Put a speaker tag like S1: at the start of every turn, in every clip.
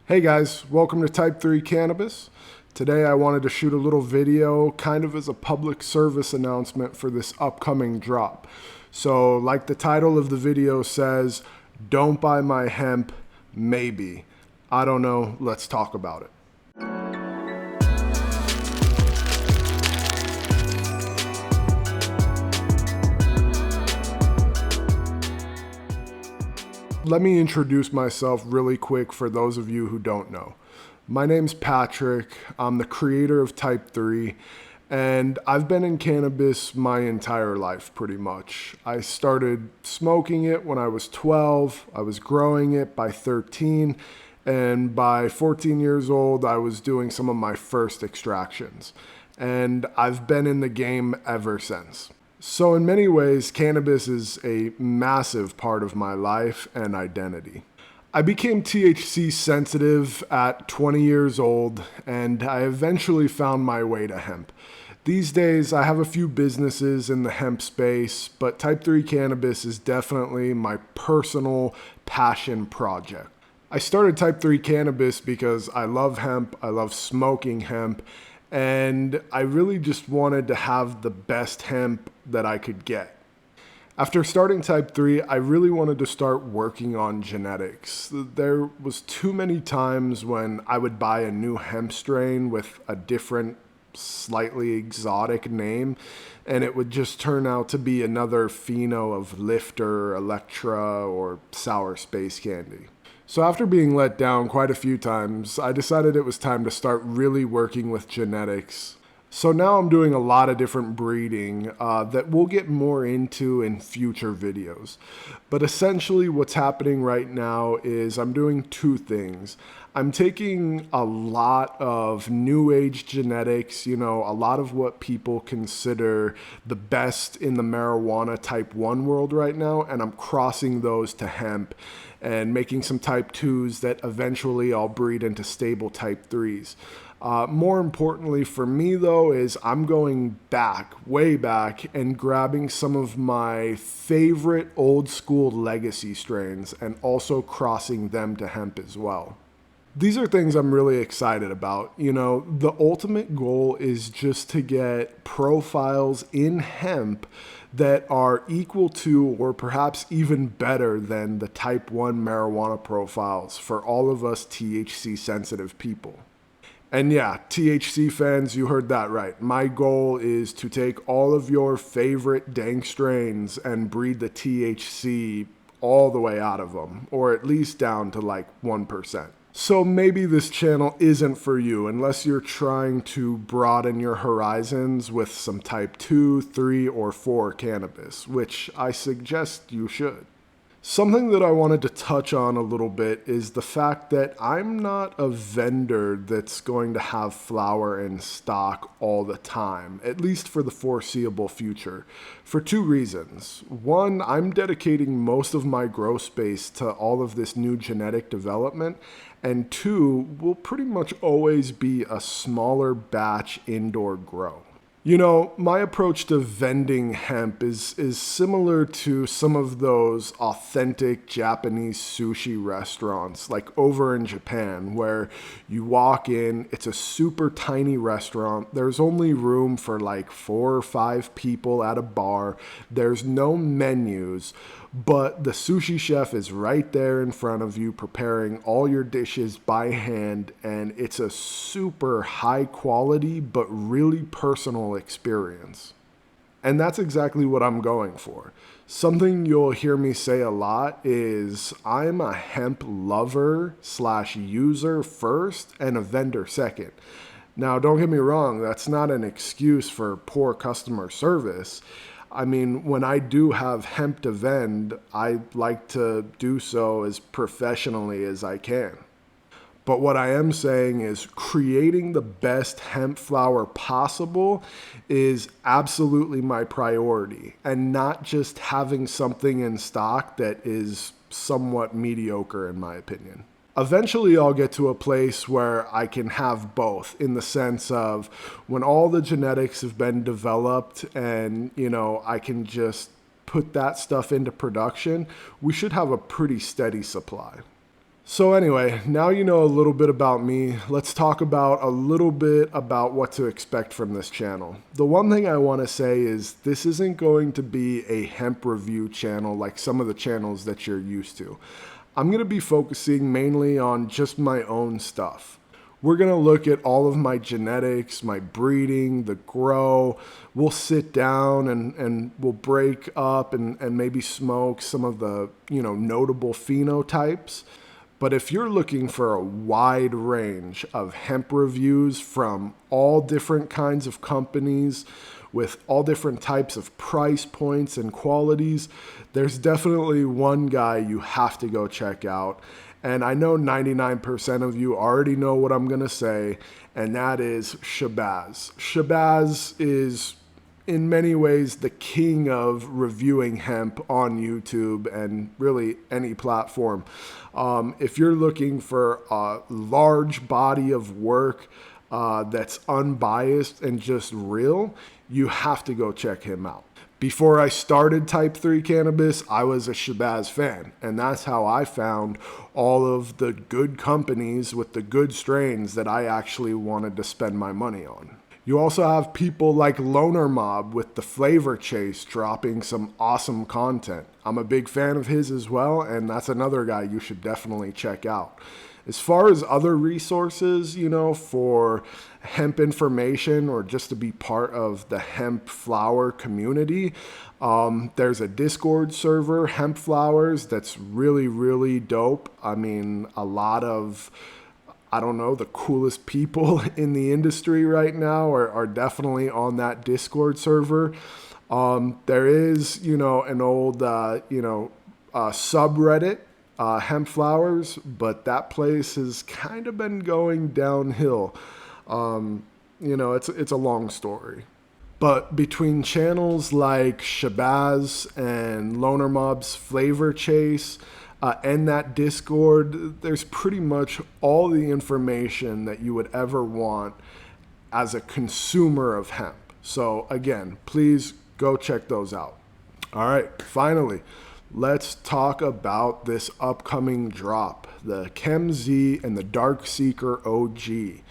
S1: Hey guys, welcome to Type 3 Cannabis. Today I wanted to shoot a little video kind of as a public service announcement for this upcoming drop. So like the title of the video says, don't buy my hemp, maybe. I don't know, let's talk about it. Let me introduce myself really quick for those of you who don't know. My name's Patrick. I'm the creator of Type 3, and I've been in cannabis my entire life pretty much. I started smoking it when I was 12. I was growing it by 13, and by 14 years old, I was doing some of my first extractions. And I've been in the game ever since. So in many ways, cannabis is a massive part of my life and identity. I became THC sensitive at 20 years old, and I eventually found my way to hemp. These days, I have a few businesses in the hemp space, but Type 3 Cannabis is definitely my personal passion project. I started Type 3 Cannabis because I love hemp, I love smoking hemp, and I really just wanted to have the best hemp that I could get. After starting Type 3, I really wanted to start working on genetics. There was too many times when I would buy a new hemp strain with a different, slightly exotic name, and it would just turn out to be another pheno of Lifter, Electra, or Sour Space Candy. So after being let down quite a few times, I decided it was time to start really working with genetics. So now I'm doing a lot of different breeding that we'll get more into in future videos. But essentially what's happening right now is I'm doing two things. I'm taking a lot of new age genetics, a lot of what people consider the best in the marijuana type 1 world right now, and I'm crossing those to hemp and making some type 2s that eventually I'll breed into stable type 3s. More importantly for me though is I'm going back, way back, and grabbing some of my favorite old school legacy strains and also crossing them to hemp as well. These are things I'm really excited about. The ultimate goal is just to get profiles in hemp that are equal to or perhaps even better than the type 1 marijuana profiles for all of us THC sensitive people. And yeah, THC fans, you heard that right. My goal is to take all of your favorite dank strains and breed the THC all the way out of them, or at least down to like 1%. So maybe this channel isn't for you unless you're trying to broaden your horizons with some type 2, 3, or 4 cannabis, which I suggest you should. Something that I wanted to touch on a little bit is the fact that I'm not a vendor that's going to have flower in stock all the time, at least for the foreseeable future, for two reasons. One, I'm dedicating most of my grow space to all of this new genetic development, and two, will pretty much always be a smaller batch indoor grow. My approach to vending hemp is similar to some of those authentic Japanese sushi restaurants, like over in Japan, where you walk in, it's a super tiny restaurant. There's only room for like 4 or 5 people at a bar. There's no menus, but the sushi chef is right there in front of you preparing all your dishes by hand, and it's a super high quality but really personal experience. And that's exactly what I'm going for. Something you'll hear me say a lot is I'm a hemp lover / user first and a vendor second. Now, don't get me wrong, that's not an excuse for poor customer service. I mean, when I do have hemp to vend, I like to do so as professionally as I can. But what I am saying is creating the best hemp flower possible is absolutely my priority, and not just having something in stock that is somewhat mediocre in my opinion. Eventually I'll get to a place where I can have both, in the sense of when all the genetics have been developed and, I can just put that stuff into production, we should have a pretty steady supply. So anyway, now you know a little bit about me. Let's talk about a little bit about what to expect from this channel. The one thing I want to say is this isn't going to be a hemp review channel like some of the channels that you're used to. I'm going to be focusing mainly on just my own stuff. We're going to look at all of my genetics, my breeding, the grow. We'll sit down and we'll break up and maybe smoke some of the, notable phenotypes. But if you're looking for a wide range of hemp reviews from all different kinds of companies with all different types of price points and qualities, there's definitely one guy you have to go check out. And I know 99% of you already know what I'm going to say, and that is Shabazz. Shabazz is in many ways the king of reviewing hemp on YouTube and really any platform. If you're looking for a large body of work that's unbiased and just real, you have to go check him out. Before I started Type 3 Cannabis, I was a Shabazz fan, and that's how I found all of the good companies with the good strains that I actually wanted to spend my money on. You also have people like Loner Mob with the Flavor Chase dropping some awesome content. I'm a big fan of his as well, and that's another guy you should definitely check out. As far as other resources, for hemp information or just to be part of the hemp flower community, there's a Discord server, Hemp Flowers, that's really, really dope. I mean, a lot of the coolest people in the industry right now are definitely on that Discord server. There is, an old, subreddit, Hemp Flowers, but that place has kind of been going downhill. It's a long story. But between channels like Shabazz and Loner Mob's Flavor Chase, and that Discord, there's pretty much all the information that you would ever want as a consumer of hemp. So again, please go check those out. All right, finally, let's talk about this upcoming drop, the CHEM Z and the DARKSEEKER OG.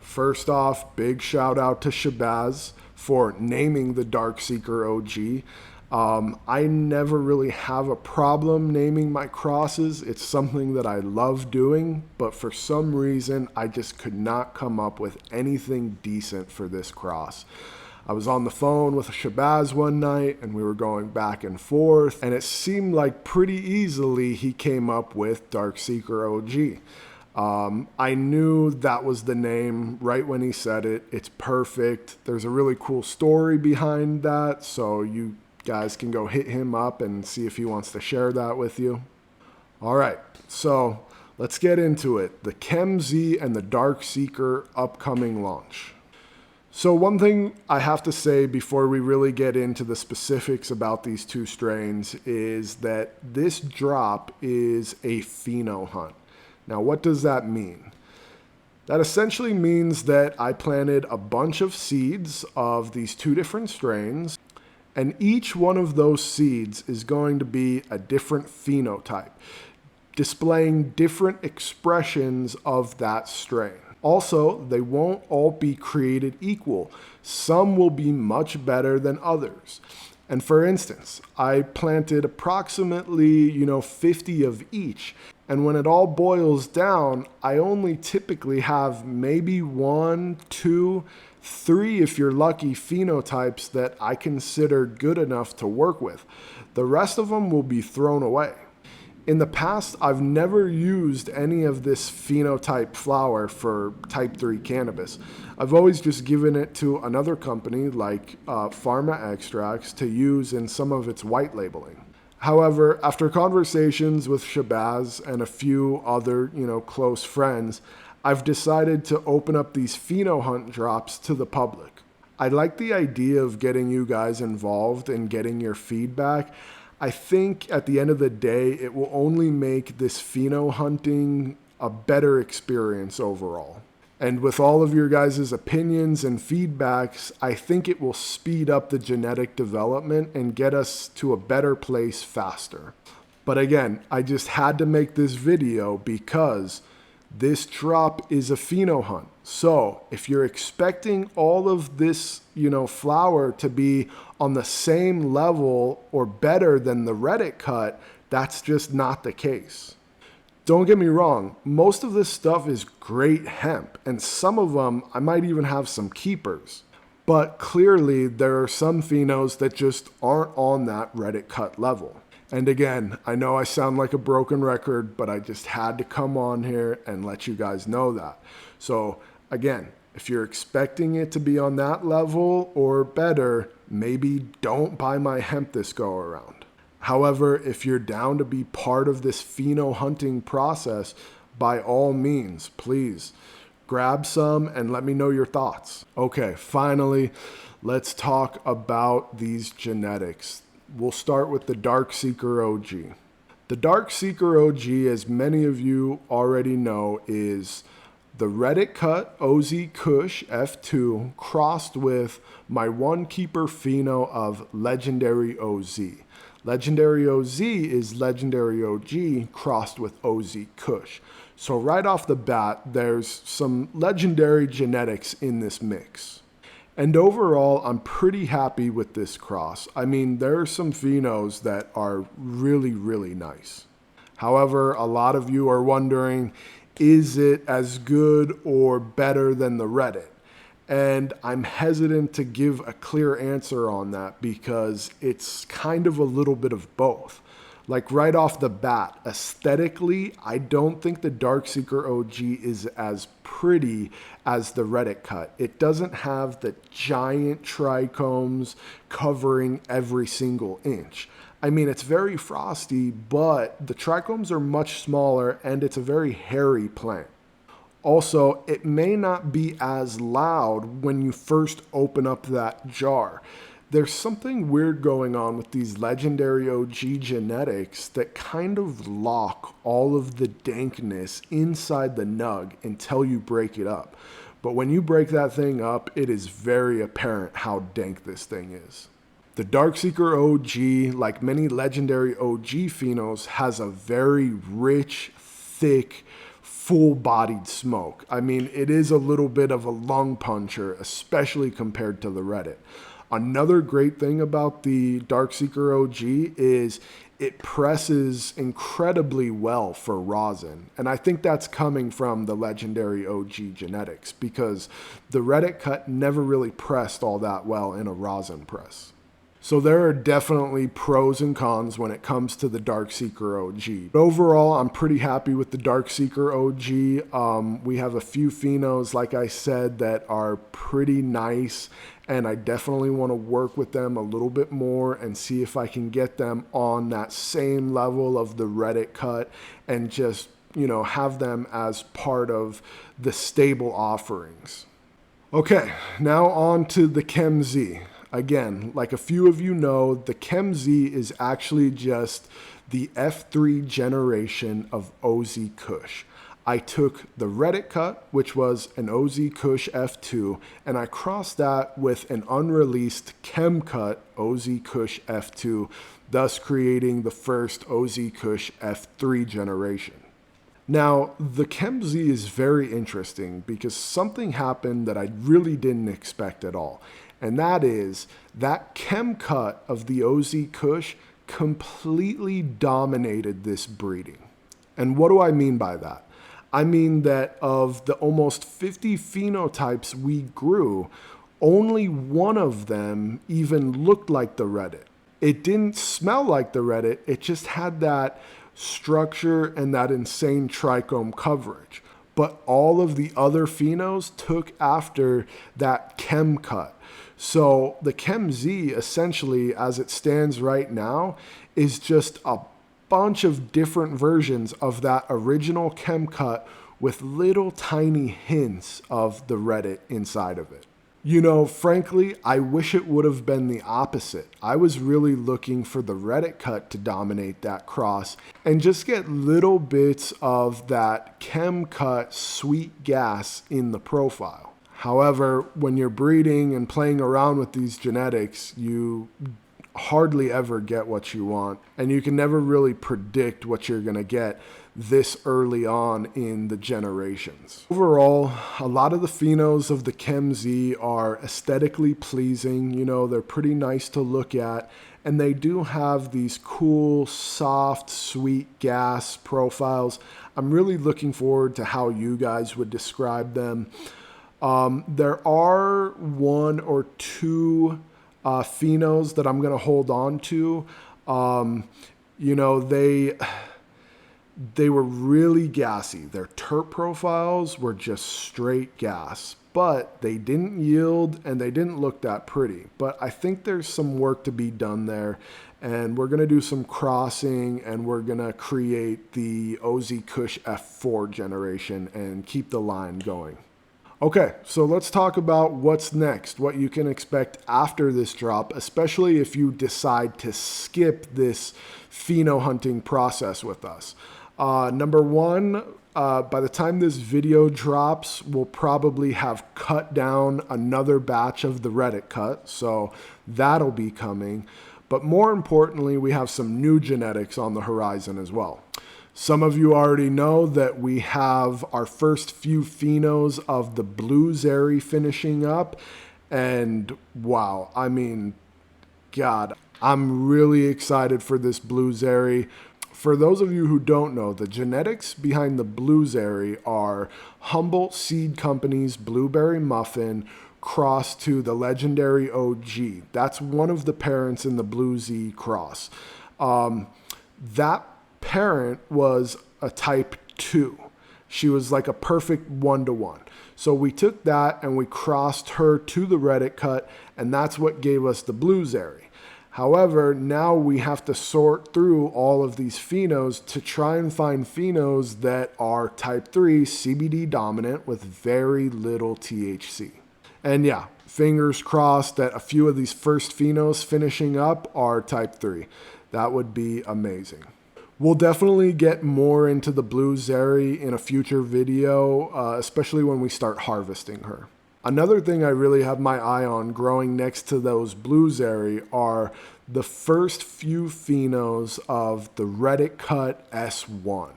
S1: First off, big shout out to Shabazz for naming the DARKSEEKER OG. I never really have a problem naming my crosses. It's something that I love doing, but for some reason, I just could not come up with anything decent for this cross. I was on the phone with Shabazz one night and we were going back and forth, and it seemed like pretty easily he came up with DARKSEEKER OG. I knew that was the name right when he said it. It's perfect. There's a really cool story behind that, so you guys can go hit him up and see if he wants to share that with you. All right, so let's get into it. The CHEM Z and the DARKSEEKER upcoming launch. So one thing I have to say before we really get into the specifics about these two strains is that this drop is a pheno hunt. Now, what does that mean? That essentially means that I planted a bunch of seeds of these two different strains, and each one of those seeds is going to be a different phenotype, displaying different expressions of that strain. Also, they won't all be created equal. Some will be much better than others. And for instance, I planted approximately, 50 of each. And when it all boils down, I only typically have maybe 1, 2, 3, if you're lucky, phenotypes that I consider good enough to work with. The rest of them will be thrown away. In the past, I've never used any of this phenotype flower for Type 3 cannabis. I've always just given it to another company like Pharma Extracts to use in some of its white labeling. However, after conversations with Shabazz and a few other, close friends, I've decided to open up these pheno hunt drops to the public. I like the idea of getting you guys involved and getting your feedback. I think at the end of the day, it will only make this pheno hunting a better experience overall. And with all of your guys' opinions and feedbacks, I think it will speed up the genetic development and get us to a better place faster. But again, I just had to make this video because this drop is a pheno hunt. So if you're expecting all of this, flower to be on the same level or better than the Reddit cut, that's just not the case. Don't get me wrong, most of this stuff is great hemp, and some of them I might even have some keepers. But clearly there are some phenos that just aren't on that Reddit cut level. And again, I know I sound like a broken record, but I just had to come on here and let you guys know that. So again, if you're expecting it to be on that level or better, maybe don't buy my hemp this go around. However, if you're down to be part of this pheno hunting process, by all means, please grab some and let me know your thoughts. Okay, finally, let's talk about these genetics. We'll start with the Darkseeker OG. The Darkseeker OG, as many of you already know, is the Reddit cut OZ Kush F2 crossed with my one keeper pheno of Legendary OZ. Legendary OZ is Legendary OG crossed with OZ Kush. So right off the bat, there's some legendary genetics in this mix. And overall, I'm pretty happy with this cross. I mean, there are some phenos that are really, really nice. However, a lot of you are wondering, is it as good or better than the Reddit? And I'm hesitant to give a clear answer on that because it's kind of a little bit of both. Like right off the bat, aesthetically, I don't think the Darkseeker OG is as pretty as the Reddit cut. It doesn't have the giant trichomes covering every single inch. I mean, it's very frosty, but the trichomes are much smaller and it's a very hairy plant. Also, it may not be as loud when you first open up that jar. There's something weird going on with these Legendary OG genetics that kind of lock all of the dankness inside the nug until you break it up. But when you break that thing up, it is very apparent how dank this thing is. The Darkseeker OG, like many Legendary OG phenos, has a very rich, thick, full-bodied smoke. I mean, it is a little bit of a lung puncher, especially compared to the Reddit. Another great thing about the Darkseeker OG is it presses incredibly well for rosin. And I think that's coming from the Legendary OG genetics because the Reddit cut never really pressed all that well in a rosin press. So there are definitely pros and cons when it comes to the Darkseeker OG. But overall, I'm pretty happy with the Darkseeker OG. We have a few phenos, like I said, that are pretty nice, and I definitely want to work with them a little bit more and see if I can get them on that same level of the Reddit cut and just, have them as part of the stable offerings. Okay, now on to the CHEM Z. Again, like a few of you know, the CHEM Z is actually just the F3 generation of OZ Kush. I took the Reddit cut, which was an OZ Kush F2, and I crossed that with an unreleased CHEM cut OZ Kush F2, thus creating the first OZ Kush F3 generation. Now, the CHEM Z is very interesting because something happened that I really didn't expect at all. And that is that CHEM cut of the OZ Kush completely dominated this breeding. And what do I mean by that? I mean that of the almost 50 phenotypes we grew, only one of them even looked like the Reddit. It didn't smell like the Reddit, it just had that structure and that insane trichome coverage. But all of the other phenos took after that CHEM cut. So the CHEM Z, essentially, as it stands right now, is just a bunch of different versions of that original CHEM cut with little tiny hints of the Reddit inside of it. Frankly, I wish it would have been the opposite. I was really looking for the Reddit cut to dominate that cross and just get little bits of that CHEM cut sweet gas in the profile. However, when you're breeding and playing around with these genetics, you hardly ever get what you want, and you can never really predict what you're going to get this early on in the generations. Overall, a lot of the phenos of the Chem Z are aesthetically pleasing. You know, they're pretty nice to look at, and they do have these cool, soft, sweet gas profiles. I'm really looking forward to how you guys would describe them. There are one or two phenos that I'm going to hold on to. You know, they were really gassy. Their terp profiles were just straight gas, but they didn't yield and they didn't look that pretty. But I think there's some work to be done there, and we're going to do some crossing, and we're going to create the OZ Kush F4 generation and keep the line going. Okay, so let's talk about what's next, what you can expect after this drop, especially if you decide to skip this pheno hunting process with us. Number one, by the time this video drops, we'll probably have cut down another batch of the Reddit cut, so that'll be coming. But more importantly, we have some new genetics on the horizon as well. Some of you already know that we have our first few phenos of the Blue Zeri finishing up, and wow, I mean, God, I'm really excited for this Blue Zeri. For those of you who don't know, the genetics behind the Blue Zeri are Humboldt Seed Company's Blueberry Muffin crossed to the legendary OG. That's one of the parents in the Blue Z cross. That parent was a type 2. She was like a perfect 1-to-1. So we took that and we crossed her to the Reddit cut, and that's what gave us the Blue Zeri. However, now we have to sort through all of these phenos to try and find phenos that are type 3 CBD dominant with very little THC. And yeah, fingers crossed that a few of these first phenos finishing up are type 3. That would be amazing. We'll definitely get more into the Blue Zeri in a future video, especially when we start harvesting her. Another thing I really have my eye on growing next to those Blue Zeri are the first few phenos of the Reddit cut S1.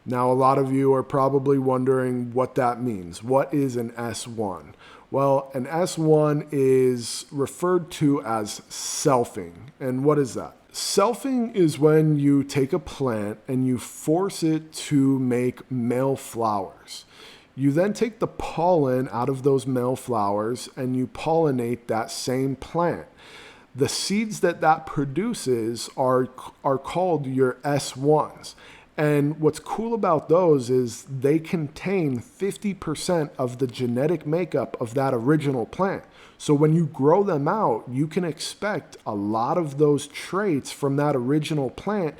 S1: Now, a lot of you are probably wondering what that means. What is an S1? Well, an S1 is referred to as selfing. And what is that? Selfing is when you take a plant and you force it to make male flowers. You then take the pollen out of those male flowers and you pollinate that same plant. The seeds that produces are called your S1s. And what's cool about those is they contain 50% of the genetic makeup of that original plant. So when you grow them out, you can expect a lot of those traits from that original plant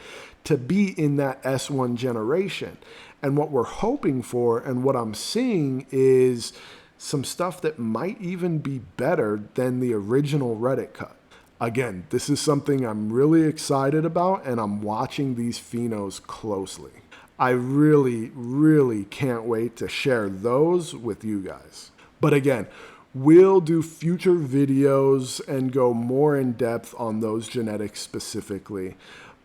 S1: to be in that S1 generation. And what we're hoping for and what I'm seeing is some stuff that might even be better than the original Reddit cut. Again, this is something I'm really excited about, and I'm watching these phenos closely. I really, really can't wait to share those with you guys. But again, we'll do future videos and go more in depth on those genetics specifically.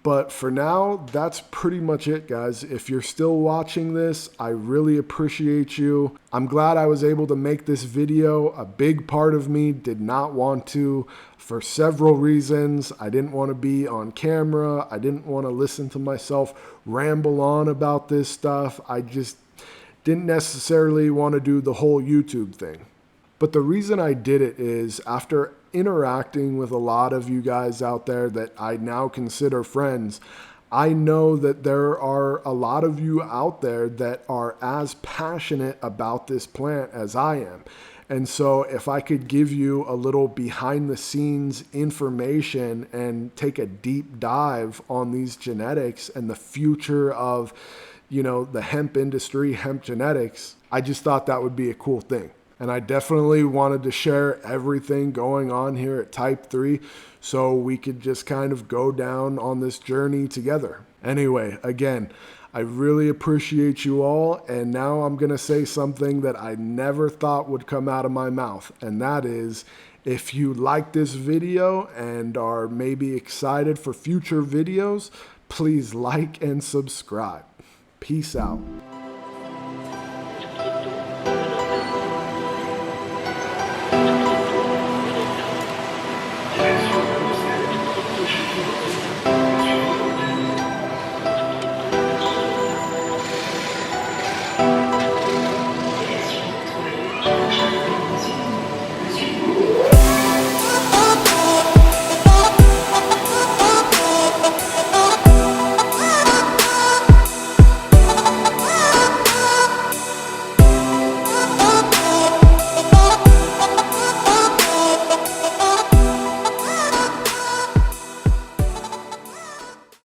S1: But for now, that's pretty much it, guys. If you're still watching this, I really appreciate you. I'm glad I was able to make this video. A big part of me did not want to for several reasons. I didn't want to be on camera. I didn't want to listen to myself ramble on about this stuff. I just didn't necessarily want to do the whole YouTube thing. But the reason I did it is after interacting with a lot of you guys out there that I now consider friends, I know that there are a lot of you out there that are as passionate about this plant as I am. And so if I could give you a little behind the scenes information and take a deep dive on these genetics and the future of, you know, the hemp industry, hemp genetics, I just thought that would be a cool thing. And I definitely wanted to share everything going on here at Type 3 so we could just kind of go down on this journey together. Anyway, again, I really appreciate you all. And now I'm going to say something that I never thought would come out of my mouth. And that is, If you like this video and are maybe excited for future videos, please like and subscribe. Peace out.